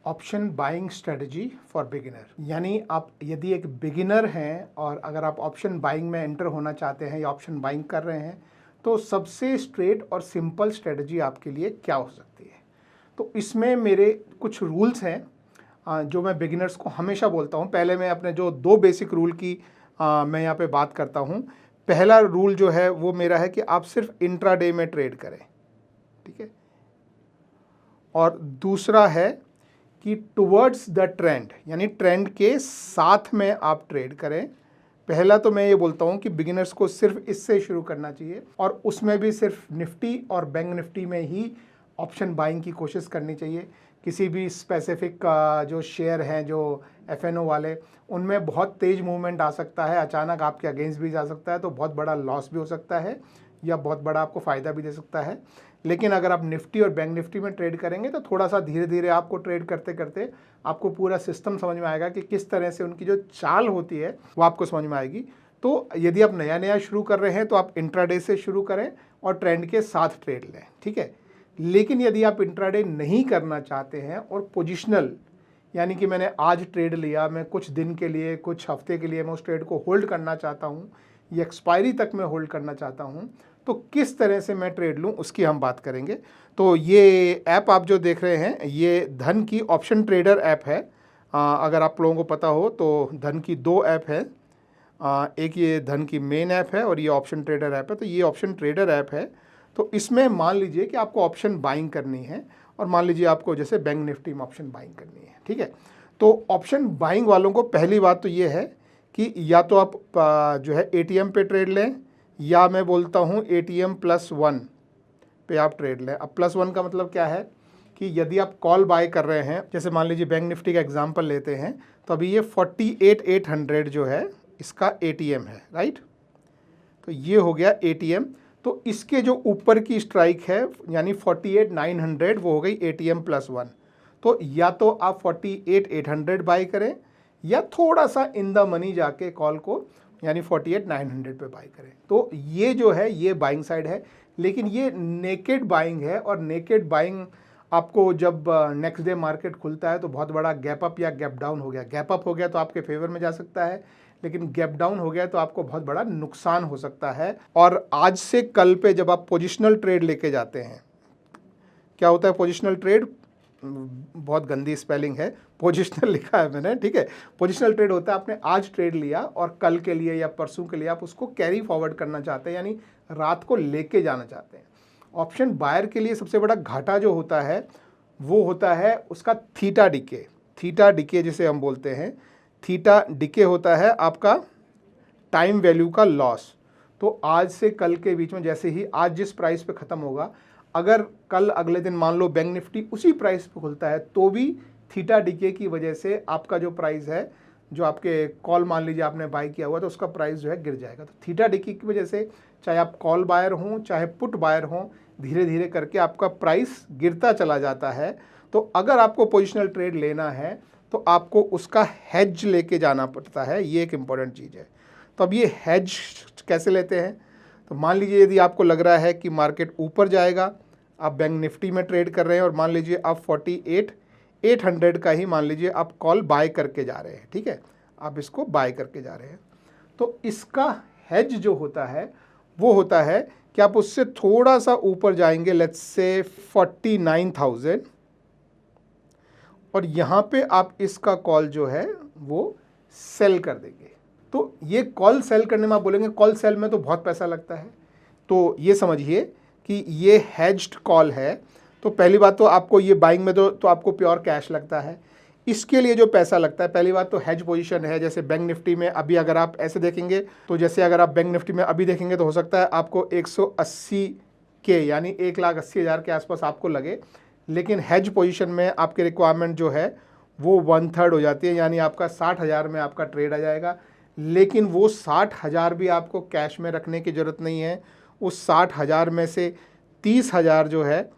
Option buying strategy for beginner. यानी आप यदि एक बिगिनर हैं और अगर आप ऑप्शन बाइंग में एंटर होना चाहते हैं या ऑप्शन बाइंग कर रहे हैं तो सबसे स्ट्रेट और सिंपल स्ट्रेटजी आपके लिए क्या हो सकती है। तो इसमें मेरे कुछ रूल्स हैं जो मैं बिगिनर्स को हमेशा बोलता हूं। पहले मैं अपने जो दो बेसिक रूल की मैं यहाँ पे बात करता हूं। पहला रूल जो है वो मेरा है कि आप सिर्फ इंट्राडे में ट्रेड करें, ठीक है। और दूसरा है कि टुवर्ड्स द ट्रेंड, यानी ट्रेंड के साथ में आप ट्रेड करें। पहला तो मैं ये बोलता हूँ कि बिगिनर्स को सिर्फ इससे शुरू करना चाहिए और उसमें भी सिर्फ निफ्टी और बैंक निफ्टी में ही ऑप्शन बाइंग की कोशिश करनी चाहिए। किसी भी स्पेसिफिक जो शेयर हैं जो एफएनओ वाले, उनमें बहुत तेज़ मूवमेंट आ सकता है, अचानक आपके अगेंस्ट भी जा सकता है, तो बहुत बड़ा लॉस भी हो सकता है या बहुत बड़ा आपको फ़ायदा भी दे सकता है। लेकिन अगर आप निफ्टी और बैंक निफ्टी में ट्रेड करेंगे तो थोड़ा सा धीरे धीरे आपको ट्रेड करते करते आपको पूरा सिस्टम समझ में आएगा कि किस तरह से उनकी जो चाल होती है वो आपको समझ में आएगी। तो यदि आप नया नया शुरू कर रहे हैं तो आप इंट्राडे से शुरू करें और ट्रेंड के साथ ट्रेड लें, ठीक है। लेकिन यदि आप इंट्राडे नहीं करना चाहते हैं और पोजिशनल, यानी कि मैंने आज ट्रेड लिया, मैं कुछ दिन के लिए कुछ हफ्ते के लिए मैं उस ट्रेड को होल्ड करना चाहता हूँ, ये एक्सपायरी तक मैं होल्ड करना चाहता हूँ, तो किस तरह से मैं ट्रेड लूँ उसकी हम बात करेंगे। तो ये ऐप आप जो देख रहे हैं ये धन की ऑप्शन ट्रेडर ऐप है। अगर आप लोगों को पता हो तो धन की दो ऐप है, एक ये धन की मेन ऐप है और ये ऑप्शन ट्रेडर ऐप है। तो ये ऑप्शन ट्रेडर ऐप है, तो इसमें मान लीजिए कि आपको ऑप्शन बाइंग करनी है और मान लीजिए आपको जैसे बैंक निफ्टी में ऑप्शन बाइंग करनी है, ठीक है। तो ऑप्शन बाइंग वालों को पहली बात तो ये है कि या तो आप जो है एटीएम पे ट्रेड लें या मैं बोलता हूँ एटीएम +1 पे आप ट्रेड लें। अब +1 का मतलब क्या है कि यदि आप कॉल बाय कर रहे हैं, जैसे मान लीजिए बैंक निफ्टी का एग्जांपल लेते हैं, तो अभी ये 48,800 जो है इसका एटीएम है, राइट। तो ये हो गया एटीएम। तो इसके जो ऊपर की स्ट्राइक है यानी 48,900 वो हो गई एटीएम +1। तो या तो आप 48,800 बाय करें या थोड़ा सा इन द मनी जाके कॉल को यानी 48,900 पे बाई करें। तो ये जो है ये बाइंग साइड है, लेकिन ये नेकेड बाइंग है। और नेकेड बाइंग आपको जब नेक्स्ट डे मार्केट खुलता है तो बहुत बड़ा गैप अप या गैप डाउन हो गया, गैप अप हो गया तो आपके फेवर में जा सकता है, लेकिन गैप डाउन हो गया तो आपको बहुत बड़ा नुकसान हो सकता है। और आज से कल पे जब आप पोजिशनल ट्रेड लेके जाते हैं, क्या होता है पोजिशनल ट्रेड, बहुत गंदी स्पेलिंग है, पोजिशनल लिखा है मैंने, ठीक है। पोजिशनल ट्रेड होता है आपने आज ट्रेड लिया और कल के लिए या परसों के लिए आप उसको कैरी फॉरवर्ड करना चाहते हैं, यानी रात को लेके जाना चाहते हैं। ऑप्शन बायर के लिए सबसे बड़ा घाटा जो होता है वो होता है उसका थीटा डिके। थीटा डिके जिसे हम बोलते हैं, थीटा डिके होता है आपका टाइम वैल्यू का लॉस। तो आज से कल के बीच में जैसे ही आज जिस प्राइस पे ख़त्म होगा, अगर कल अगले दिन मान लो बैंक निफ्टी उसी प्राइस पे खुलता है तो भी थीटा डिके की वजह से आपका जो प्राइस है, जो आपके कॉल मान लीजिए आपने बाय किया हुआ तो उसका प्राइस जो है गिर जाएगा। तो थीटा डिके की वजह से चाहे आप कॉल बायर हों चाहे पुट बायर हों, धीरे धीरे करके आपका प्राइस गिरता चला जाता है। तो अगर आपको पोजिशनल ट्रेड लेना है तो आपको उसका हेज लेके जाना पड़ता है, ये एक इम्पॉर्टेंट चीज़ है। तो अब ये हेज कैसे लेते हैं, तो मान लीजिए यदि आपको लग रहा है कि मार्केट ऊपर जाएगा, आप बैंक निफ्टी में ट्रेड कर रहे हैं और मान लीजिए आप 48,800 का ही मान लीजिए आप कॉल बाय करके जा रहे हैं, ठीक है, आप इसको बाय करके जा रहे हैं। तो इसका हेज जो होता है वो होता है कि आप उससे थोड़ा सा ऊपर जाएंगे, लेट्स से 49,000, और यहाँ पे आप इसका कॉल जो है वो सेल कर देंगे। तो ये कॉल सेल करने में आप बोलेंगे कॉल सेल में तो बहुत पैसा लगता है, तो ये समझिए कि ये हेज्ड कॉल है। तो पहली बात तो आपको ये बाइंग में तो आपको प्योर कैश लगता है। इसके लिए जो पैसा लगता है, पहली बात तो हेज पोजीशन है। जैसे बैंक निफ्टी में अभी अगर आप ऐसे देखेंगे तो जैसे अगर आप बैंक निफ्टी में अभी देखेंगे तो हो सकता है आपको 180 के यानी 1,80,000 के आसपास आपको लगे, लेकिन हेज पोजीशन में आपके रिक्वायरमेंट जो है वो 1/3 हो जाती है, यानी आपका 60,000 में आपका ट्रेड आ जाएगा। लेकिन वो 60,000 भी आपको कैश में रखने की ज़रूरत नहीं है। उस 60,000 में से 30,000 जो है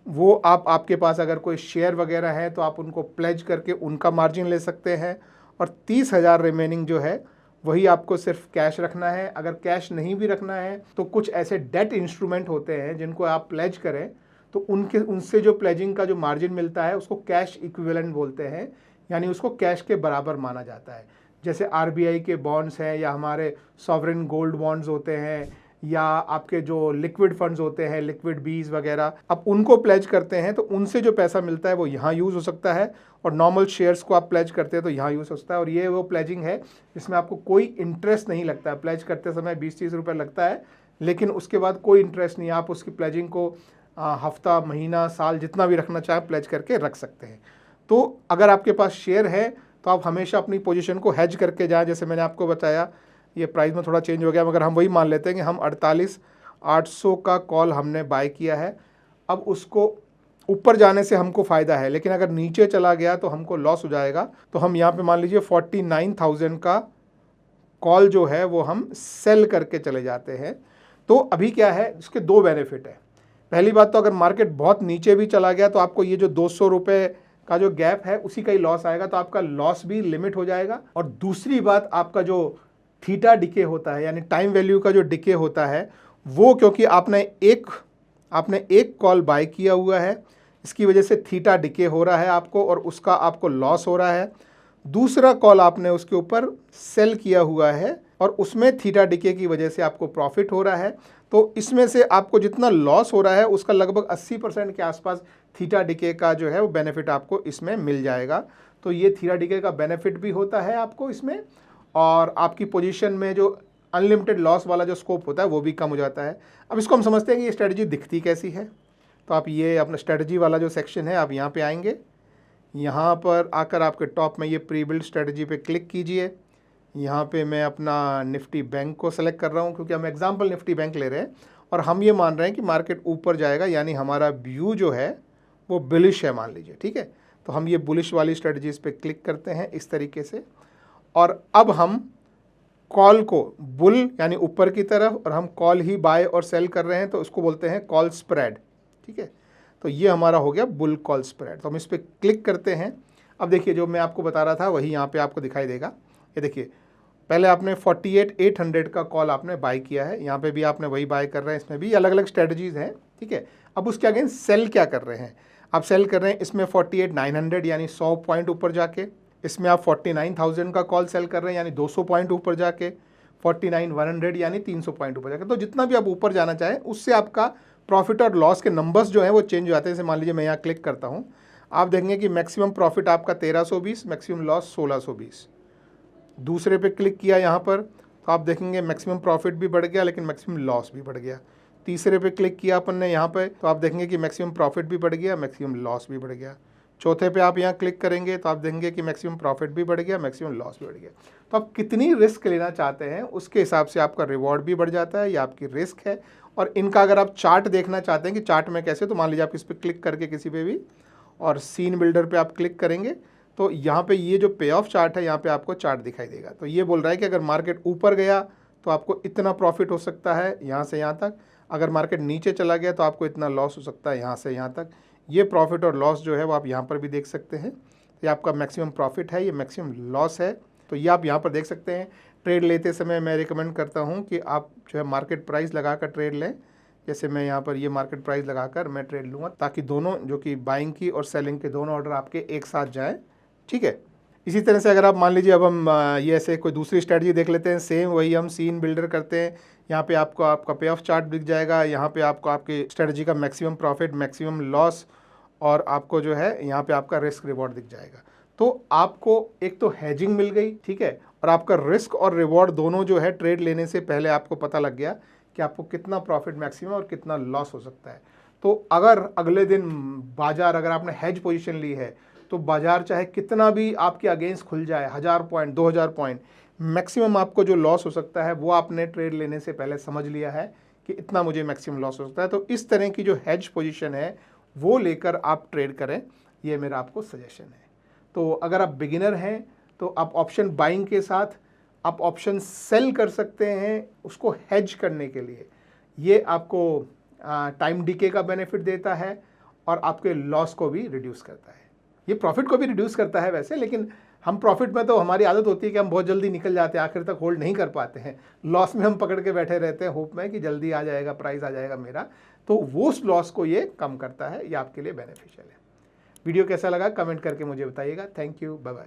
वो आप आपके पास अगर कोई शेयर वगैरह है तो आप उनको प्लेज करके उनका मार्जिन ले सकते हैं, और 30,000 रिमेनिंग जो है वही आपको सिर्फ कैश रखना है। अगर कैश नहीं भी रखना है तो कुछ ऐसे डेट इंस्ट्रूमेंट होते हैं जिनको आप प्लेज करें तो उनसे जो प्लेजिंग का जो मार्जिन मिलता है उसको कैश इक्विवेलेंट बोलते हैं, यानी उसको कैश के बराबर माना जाता है। जैसे आरबीआई के बॉन्ड्स हैं या हमारे सॉवरेन गोल्ड बॉन्ड्स होते हैं या आपके जो लिक्विड फंड्स होते हैं, लिक्विड बीज वगैरह, अब उनको प्लेज करते हैं तो उनसे जो पैसा मिलता है वो यहाँ यूज़ हो सकता है, और नॉर्मल शेयर्स को आप प्लेज करते हैं तो यहाँ यूज़ हो सकता है। और ये वो प्लेजिंग है जिसमें आपको कोई इंटरेस्ट नहीं लगता है। प्लेज करते समय 20-30 रुपये लगता है, लेकिन उसके बाद कोई इंटरेस्ट नहीं। आप उसकी प्लेजिंग को हफ्ता, महीना, साल जितना भी रखना चाहें प्लेज करके रख सकते हैं। तो अगर आपके पास शेयर है तो आप हमेशा अपनी पोजीशन को हेज करके जाएं। जैसे मैंने आपको बताया, ये प्राइस में थोड़ा चेंज हो गया, मगर हम वही मान लेते हैं कि हम 48,800 का कॉल हमने बाय किया है। अब उसको ऊपर जाने से हमको फ़ायदा है, लेकिन अगर नीचे चला गया तो हमको लॉस हो जाएगा। तो हम यहाँ पे मान लीजिए 49,000 का कॉल जो है वो हम सेल करके चले जाते हैं। तो अभी क्या है, इसके दो बेनिफिट है। पहली बात तो अगर मार्केट बहुत नीचे भी चला गया तो आपको ये जो 200 रुपये का जो गैप है उसी का ही लॉस आएगा, तो आपका लॉस भी लिमिट हो जाएगा। और दूसरी बात, आपका जो थीटा डिके होता है यानी टाइम वैल्यू का जो डिके होता है वो, क्योंकि आपने एक कॉल बाय किया हुआ है, इसकी वजह से थीटा डिके हो रहा है आपको और उसका आपको लॉस हो रहा है। दूसरा कॉल आपने उसके ऊपर सेल किया हुआ है और उसमें थीटा डिके की वजह से आपको प्रॉफिट हो रहा है। तो इसमें से आपको जितना लॉस हो रहा है उसका लगभग 80% के आसपास थीटा डिके का जो है वो बेनिफिट आपको इसमें मिल जाएगा। तो ये थीटा डिके का बेनिफिट भी होता है आपको इसमें, और आपकी पोजीशन में जो अनलिमिटेड लॉस वाला जो स्कोप होता है वो भी कम हो जाता है। अब इसको हम समझते हैं कि ये स्ट्रेटजी दिखती कैसी है। तो आप ये अपना स्ट्रेटजी वाला जो सेक्शन है आप यहाँ पे आएंगे, यहाँ पर आकर आपके टॉप में ये प्री बिल्ड स्ट्रेटजी पे क्लिक कीजिए। यहाँ पे मैं अपना निफ्टी बैंक को सेलेक्ट कर रहा हूँ क्योंकि हम एग्जाम्पल निफ्टी बैंक ले रहे हैं और हम ये मान रहे हैं कि मार्केट ऊपर जाएगा, यानी हमारा व्यू जो है वो बुलिश है मान लीजिए, ठीक है। तो हम ये बुलिश वाली स्ट्रेटजीज पे क्लिक करते हैं इस तरीके से, और अब हम कॉल को बुल यानी ऊपर की तरफ, और हम कॉल ही बाय और सेल कर रहे हैं तो उसको बोलते हैं कॉल स्प्रेड, ठीक है। तो ये हमारा हो गया बुल कॉल स्प्रेड। तो हम इस पर क्लिक करते हैं। अब देखिए जो मैं आपको बता रहा था वही यहाँ पे आपको दिखाई देगा। ये देखिए, पहले आपने 48,800 का कॉल आपने बाय किया है, यहाँ पे भी आपने वही बाय कर रहे हैं, इसमें भी अलग अलग स्ट्रेटजीज हैं, ठीक है। अब उसके अगेंस्ट सेल क्या कर रहे हैं, आप सेल कर रहे हैं इसमें 48,900 यानी 100 पॉइंट ऊपर जाके, इसमें आप 49,000 का कॉल सेल कर रहे हैं यानी 200 पॉइंट ऊपर जाके, 49,100 यानी 300 पॉइंट ऊपर जाके। तो जितना भी आप ऊपर जाना चाहें उससे आपका प्रॉफिट और लॉस के नंबर्स जो हैं वो चेंज हो जाते हैं। जैसे मान लीजिए मैं यहाँ क्लिक करता हूँ, आप देखेंगे कि मैक्सिमम प्रॉफिट आपका 1320, मैक्सिमम लॉस 1620। दूसरे पे क्लिक किया यहाँ पर तो आप देखेंगे मैक्सिमम प्रॉफिट भी बढ़ गया लेकिन मैक्सिमम लॉस भी बढ़ गया। तीसरे पे क्लिक किया अपन ने यहाँ पे तो आप देखेंगे कि मैक्सिमम प्रॉफिट भी बढ़ गया, मैक्सिमम लॉस भी बढ़ गया। चौथे पे आप यहाँ क्लिक करेंगे तो आप देखेंगे कि मैक्सिमम प्रॉफिट भी बढ़ गया, मैक्सिमम लॉस भी बढ़ गया। तो आप कितनी रिस्क लेना चाहते हैं उसके हिसाब से आपका रिवॉर्ड भी बढ़ जाता है, ये आपकी रिस्क है। और इनका अगर आप चार्ट देखना चाहते हैं कि चार्ट में कैसे, तो मान लीजिए आप इस पर क्लिक करके किसी पे भी और सीन बिल्डर पे आप क्लिक करेंगे तो यहाँ पे ये जो पे ऑफ चार्ट है यहाँ पे आपको चार्ट दिखाई देगा। तो ये बोल रहा है कि अगर मार्केट ऊपर गया तो आपको इतना प्रॉफिट हो सकता है यहाँ से यहाँ तक, अगर मार्केट नीचे चला गया तो आपको इतना लॉस हो सकता है यहाँ से यहाँ तक। ये प्रॉफिट और लॉस जो है वो आप यहाँ पर भी देख सकते हैं। ये आपका मैक्सिमम प्रॉफिट है, ये मैक्सिमम लॉस है, तो ये आप यहाँ पर देख सकते हैं। ट्रेड लेते समय मैं रिकमेंड करता हूँ कि आप जो है मार्केट प्राइस लगा कर ट्रेड लें। जैसे मैं यहाँ पर ये मार्केट प्राइस लगाकर मैं ट्रेड लूँगा ताकि दोनों जो कि बाइंग की और सेलिंग के दोनों ऑर्डर आपके एक साथ जाएँ, ठीक है। इसी तरह से अगर आप मान लीजिए अब हम ये ऐसे कोई दूसरी स्ट्रेटजी देख लेते हैं, सेम वही हम सीन बिल्डर करते हैं। यहाँ पे आपको आपका पे ऑफ चार्ट दिख जाएगा, यहाँ पे आपको आपकी स्ट्रेटजी का मैक्सिमम प्रॉफिट, मैक्सिमम लॉस और आपको जो है यहाँ पे आपका रिस्क रिवॉर्ड दिख जाएगा। तो आपको एक तो हैजिंग मिल गई, ठीक है, और आपका रिस्क और रिवॉर्ड दोनों जो है ट्रेड लेने से पहले आपको पता लग गया कि आपको कितना प्रॉफिट मैक्सिमम और कितना लॉस हो सकता है। तो अगर अगले दिन बाजार, अगर आपने हैज पोजीशन ली है तो बाजार चाहे कितना भी आपके अगेंस्ट खुल जाए, 1000 पॉइंट 2000 पॉइंट, मैक्सिमम आपको जो लॉस हो सकता है वो आपने ट्रेड लेने से पहले समझ लिया है कि इतना मुझे मैक्सिमम लॉस हो सकता है। तो इस तरह की जो हैज पोजीशन है वो लेकर आप ट्रेड करें, ये मेरा आपको सजेशन है। तो अगर आप बिगिनर हैं तो आप ऑप्शन बाइंग के साथ आप ऑप्शन सेल कर सकते हैं उसको हेज करने के लिए। ये आपको टाइम डिके का बेनिफिट देता है और आपके लॉस को भी रिड्यूस करता है। ये प्रॉफिट को भी रिड्यूस करता है वैसे, लेकिन हम प्रॉफिट में तो हमारी आदत होती है कि हम बहुत जल्दी निकल जाते हैं, आखिर तक होल्ड नहीं कर पाते हैं। लॉस में हम पकड़ के बैठे रहते हैं होप में कि जल्दी आ जाएगा, प्राइस आ जाएगा मेरा, तो वो लॉस को ये कम करता है। ये आपके लिए बेनिफिशियल है। वीडियो कैसा लगा कमेंट करके मुझे बताइएगा। Thank you, bye bye.